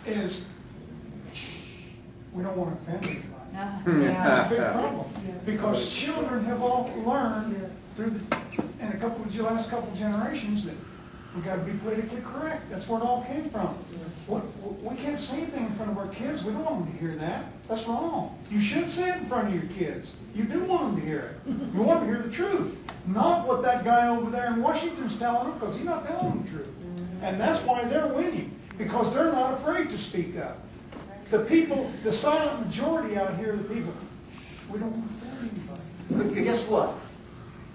is we don't want to offend anybody. Yeah. That's a big problem because children have all learned through in the last couple generations that we got to be politically correct. That's where it all came from. We can't say anything in front of our kids. We don't want them to hear that. That's wrong. You should say it in front of your kids. You do want them to hear it. You want them to hear the truth, not what that guy over there in Washington's telling them, because he's not telling them the truth. And that's why they're winning, because they're not afraid to speak up. The people, the silent majority out here, the people, we don't want to offend anybody. But guess what?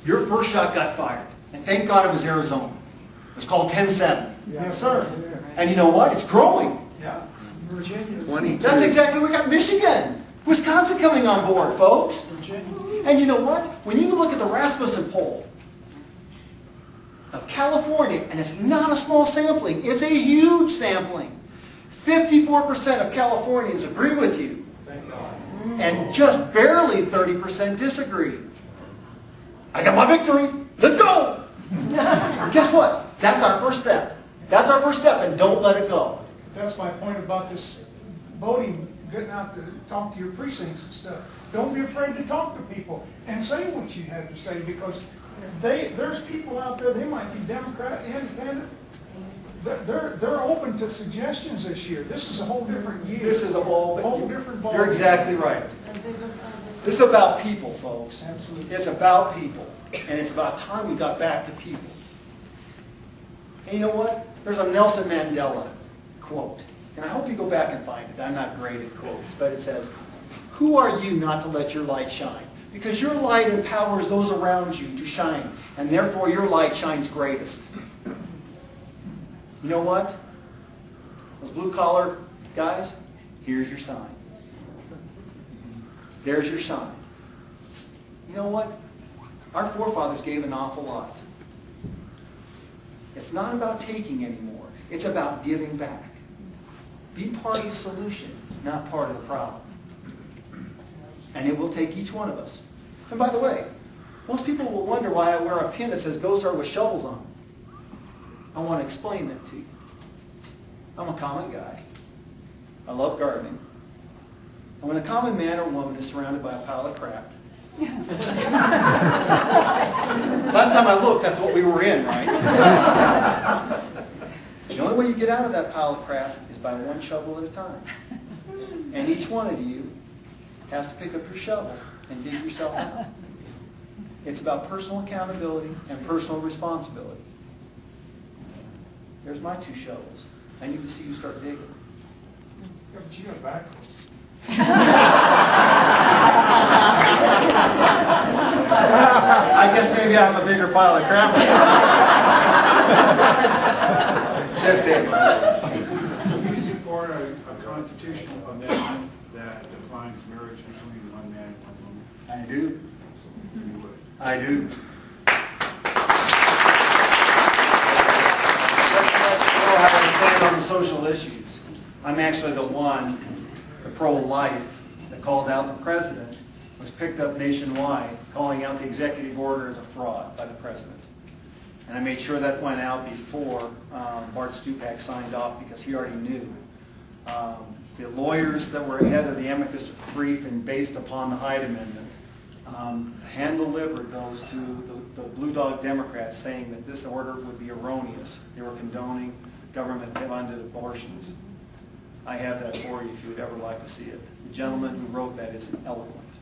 Your first shot got fired. And thank God it was Arizona. It was called 10-7. Yes, sir. And you know what? It's growing. Yeah. Virginia. 22. That's exactly what we got. Michigan. Wisconsin coming on board, folks. Virginia. And you know what? When you look at the Rasmussen poll of California, and it's not a small sampling, it's a huge sampling. 54% of Californians agree with you. Thank God. And just barely 30% disagree. I got my victory. Let's go. Guess what? That's our first step. That's our first step, and don't let it go. That's my point about this voting, getting out to talk to your precincts and stuff. Don't be afraid to talk to people and say what you have to say, because there's people out there, they might be Democrat, Independent. They're open to suggestions this year. This is a whole different year. This is a whole different ball. You're exactly right. This is about people, folks. Absolutely. It's about people. And it's about time we got back to people. And you know what? There's a Nelson Mandela quote. And I hope you go back and find it. I'm not great at quotes. But it says, "Who are you not to let your light shine? Because your light empowers those around you to shine. And therefore your light shines greatest." You know what? Those blue-collar guys, here's your sign. There's your sign. You know what? Our forefathers gave an awful lot. It's not about taking anymore. It's about giving back. Be part of the solution, not part of the problem. And it will take each one of us. And by the way, most people will wonder why I wear a pin that says Gosar with shovels on it. I want to explain that to you. I'm a common guy. I love gardening. And when a common man or woman is surrounded by a pile of crap, last time I looked, that's what we were in, right? The only way you get out of that pile of crap is by one shovel at a time. And each one of you has to pick up your shovel and dig yourself out. It's about personal accountability and personal responsibility. There's my 2 shovels. I need to see you start digging. Yeah, but you got backwards. I guess maybe I have a bigger pile of crap. Yes, Dan. Do you support a constitutional amendment that defines marriage between one man and one woman? I do. You would. I do. How I stand on the social issues. I'm actually the one, the pro-life, that called out the president, was picked up nationwide, calling out the executive order as a fraud by the president. And I made sure that went out before Bart Stupak signed off, because he already knew. The lawyers that were ahead of the amicus brief and based upon the Hyde Amendment hand-delivered those to the Blue Dog Democrats, saying that this order would be erroneous. They were condoning government-funded abortions. I have that for you if you would ever like to see it. The gentleman who wrote that is eloquent.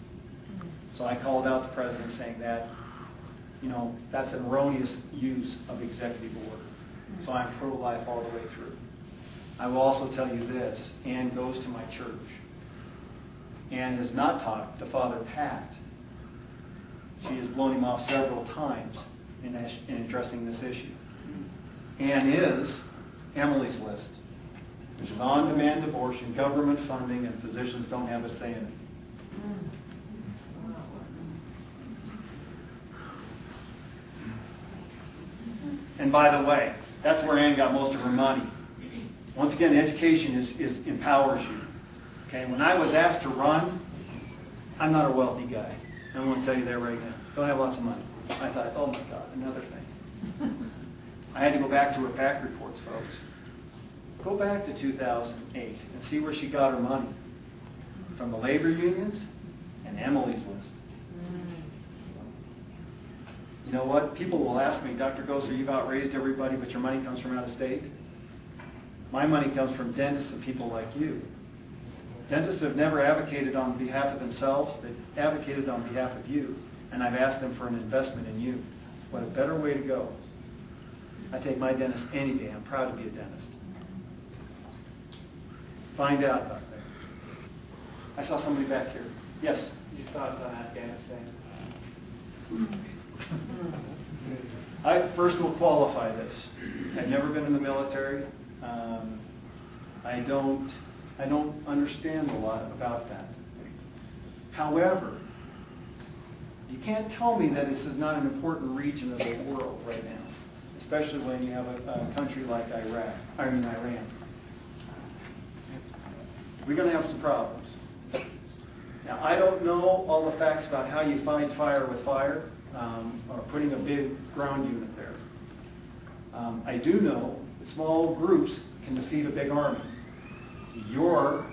So I called out the president saying that, you know, that's an erroneous use of executive order. So I'm pro-life all the way through. I will also tell you this: Ann goes to my church. Ann has not talked to Father Pat. She has blown him off several times in addressing this issue. Ann is Emily's List, which is on-demand abortion, government funding, and physicians don't have a say in it. And by the way, that's where Ann got most of her money. Once again, education empowers you. Okay, when I was asked to run, I'm not a wealthy guy. I'm going to tell you that right now. Don't have lots of money. I thought, oh my God, another thing. I had to go back to her PAC reports, folks. Go back to 2008 and see where she got her money. From the labor unions and Emily's List. You know what? People will ask me, Dr. Gosar, you've outraised everybody, but your money comes from out of state. My money comes from dentists and people like you. Dentists have never advocated on behalf of themselves. They've advocated on behalf of you. And I've asked them for an investment in you. What a better way to go. I take my dentist any day. I'm proud to be a dentist. Find out about that. I saw somebody back here. Yes? Your thoughts on Afghanistan? I first will qualify this. I've never been in the military. I don't understand a lot about that. However, you can't tell me that this is not an important region of the world right now, especially when you have a country like Iran. We're going to have some problems. Now, I don't know all the facts about how you fight fire with fire, or putting a big ground unit there. I do know that small groups can defeat a big army. Your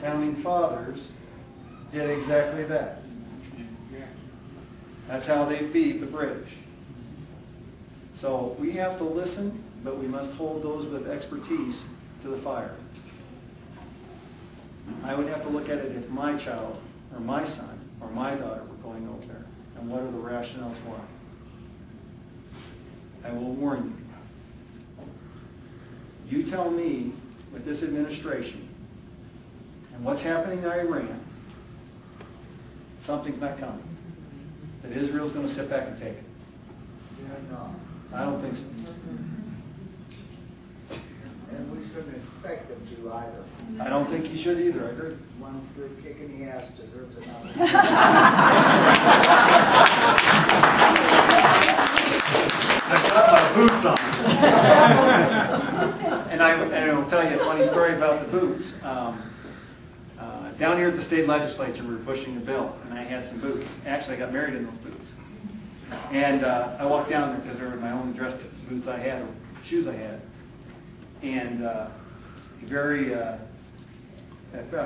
founding fathers did exactly that. That's how they beat the British. So we have to listen, but we must hold those with expertise to the fire. I would have to look at it if my child, or my son, or my daughter were going over there, and what are the rationales why. I will warn you. You tell me, with this administration, and what's happening in Iran, something's not coming. That Israel's going to sit back and take it. I don't think so. And we shouldn't expect them to either. I don't think you should either, I agree. One good kick in the ass deserves another. I've got my boots on. And I will tell you a funny story about the boots. Down here at the state legislature, we were pushing a bill, and I had some boots. Actually, I got married in those boots. And I walked down there because they were my only dress boots I had, or shoes I had. And a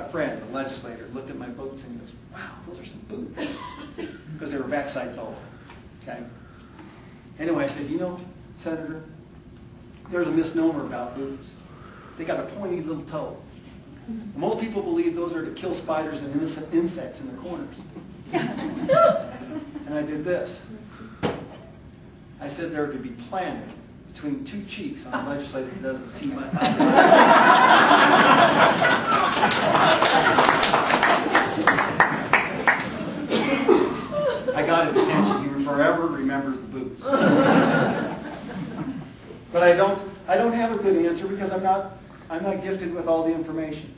friend, a legislator, looked at my boots and goes, wow, those are some boots. Because they were backside bow. Okay? Anyway, I said, you know, Senator, there's a misnomer about boots. They got a pointy little toe. Most people believe those are to kill spiders and innocent insects in the corners. And I did this. I said they're to be planted between two cheeks on a legislator who doesn't see my I got his attention. He forever remembers the boots. But I don't have a good answer because I'm not gifted with all the information.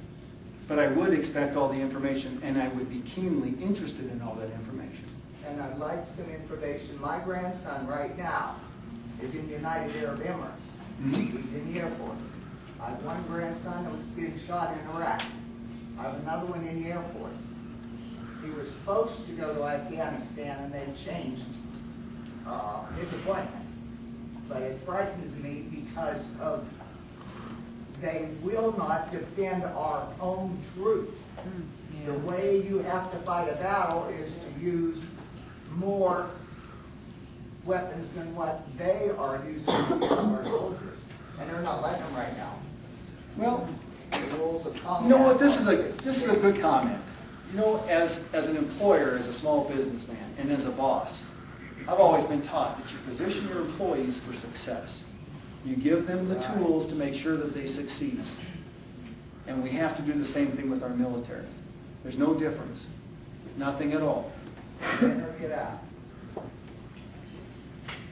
But I would expect all the information, and I would be keenly interested in all that information. And I'd like some information. My grandson right now is in the United Arab Emirates. He's in the Air Force. I have one grandson who was being shot in Iraq. I have another one in the Air Force. He was supposed to go to Afghanistan, and they changed his appointment. But it frightens me because of they will not defend our own troops. The way you have to fight a battle is to use more weapons than what they are using against our soldiers. And they're not letting them right now. Well, The rules of combat. you know what? This is a good comment. You know, as an employer, as a small businessman, and as a boss, I've always been taught that you position your employees for success. You give them the tools to make sure that they succeed. And we have to do the same thing with our military. There's no difference. Nothing at all. Get out.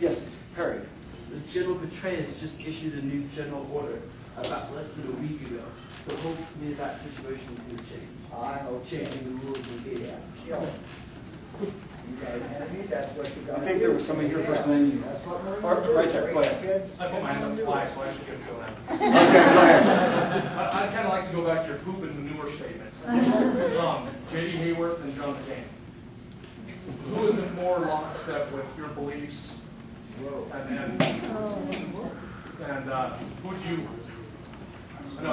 Yes, Harry. The General Petraeus just issued a new general order about less than a week ago. So hopefully that situation is going to change. I hope Changing the rules will be kill it. You got an enemy, that's what you got to do. I think there was somebody here first and then you. That's what we're Or, going to do. right there, go ahead. Kids. I put my hand up twice, so I should get to go now. Okay, go ahead. I'd kind of like to go back to your poop and manure statement. J.D. Hayworth and John McCain. Who is in more lockstep with your beliefs? And who do you I know it's